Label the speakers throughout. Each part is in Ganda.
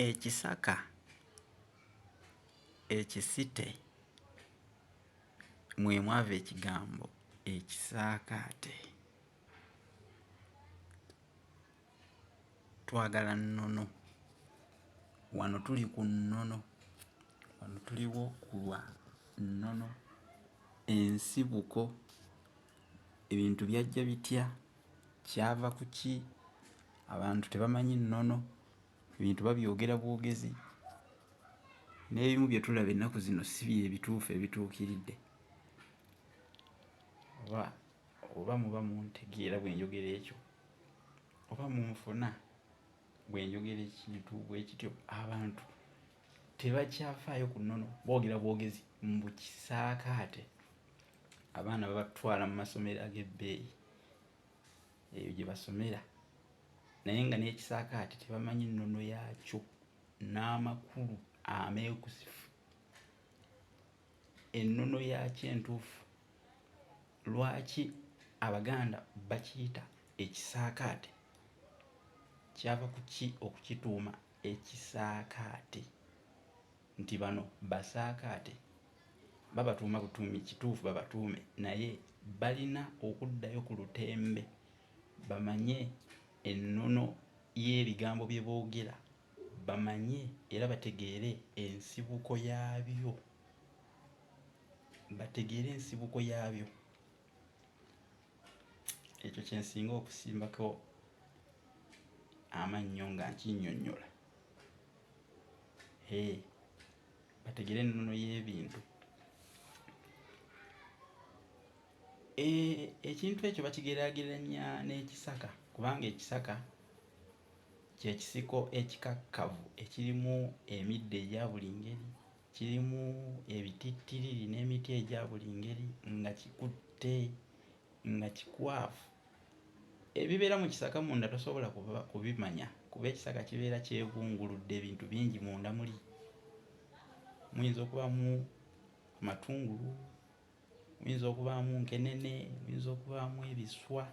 Speaker 1: Ekisaka ekisite mwe mwava ekigambo ekisaakaate. Twagala nnono, wano tuli ku nnono, wano tuliwo ku lwa nnono, ensibuko. Ebintu byajja bitya? Kyava ku ki? Abantu tebamanyi nnono, ebintu babyogera bwogezi, n'ebimu bye tulaba ennaku zino si bye bituufu ebituukiridde. Oba muba muntegeera bwe njogera ekyo, oba munfuna bwe njogera ekintu bwe kityo. Abantu tebakyafaayo ku nnono, boogera bwogezi mu kisaakaate. Abaana babatwala mu masomero ag'ebbeeyi, eyo gye basomera, naye nga n'ekisaakaate tebamanyi nnono yaakyo n'amakulu ameekusifu, ennono yaakyo entuufu. Lwaki Abaganda bakiyita ekisaakaate? Kyava ku ki okukituuma ekisaakaate? Nti bano basaakaate, babatuuma butuumi kituufu, babatuume, naye balina okuddayo ku lutembe bamanye ennono y'ebigambo bye boogera, bamanye era bategeere ensibuko yaabyo, bategeere ensibuko yaabyo. Ekyo kye nsinga okusimbako amannyo nga nkinnyonnyola. Bategeere ennono y'ebintu. Ekintu ekyo bakigeraageranya n'ekisaka, kubanga ekisaka kye kisiko ekikakkavu ekirimu emiddo egya buli ngeri, kirimu ebitittiriri n'emiti egya buli ngeri, nga kikutte, nga kikwafu. Ebibeera mu kisaka munda tosobola kubimanya, kuba ekisaka kibeera kyebunguludde, ebintu bingi munda muli. Muyinza okubaamu amatungulu, muyinza okubaamu nkenene, muyinza okubaamu ebiswa,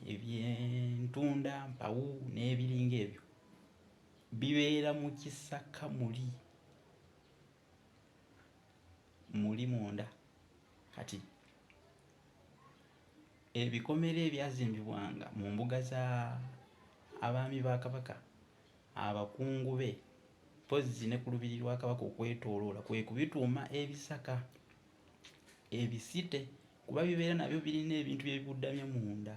Speaker 1: eby'entunda, mpawu n'ebiringa ebyo. Bibeera mu kisaka muli munda. Kati ebikomera ebyazimbibwanga mu mbuga za abaami ba Kabaka, abakungu be, mpozzi ne ku lubiri lwa Kabaka okwetooloola, kwe kubituuma ebisaka, ebisite, kuba bibeera nabyo birina ebintu bye bibuddamya munda,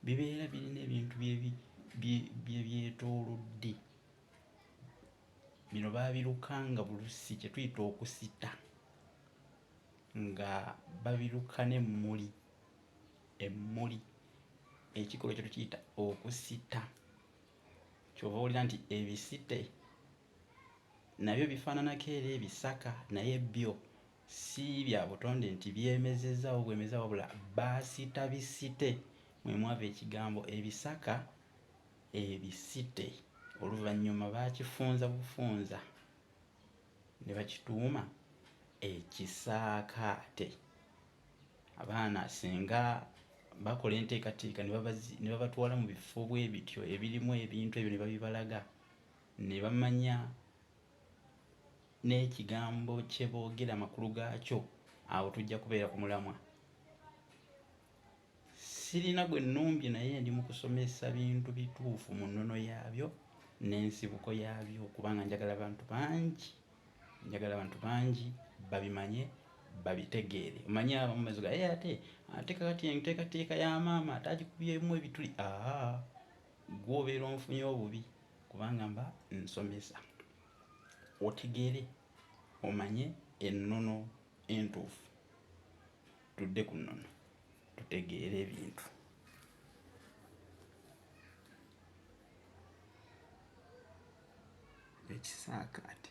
Speaker 1: bibeera birina ebintu bye byetoolodde. Bino baabirukanga bulusi, kye tuyita okusita, nga babiruka n'emmuli. Emmuli, ekikolwa kye tukiyita okusita. Kyova owulira nti ebisite nabyo bifaananako era ebisaka, naye byo si bya butonde nti byemezezaawo bwemezaawo, wabula baasita bisite, mwe mwava ekigambo ebisaka, ebisite. Oluvannyuma baakifunza bufunza ne bakituuma ekisaakaate. Abaana singa bakola enteekateeka ne babatwala mu bifo bwe bityo ebirimu ebintu ebyo ne babibalaga, ne bamanya n'ekigambo kye boogera amakulu gaakyo, awo tujja kubeera ku mulamwa. Sirina gwe nnumbye, naye ndi mu kusomesa bintu bituufu mu nnono yaabyo n'ensibuko yaabyo, kubanga njagala abantu bangi babimanye, babitegeere. Omanye abamu bazuga ate kakati enteekateeka ya maama ate agikubyemu ebituli. Gwe obeera onfunye obubi, kubanga mba nsomesa. Otegeere, omanye ennono entuufu. Tudde ku nnono, tutegeere ebintu. Ekisaakaate.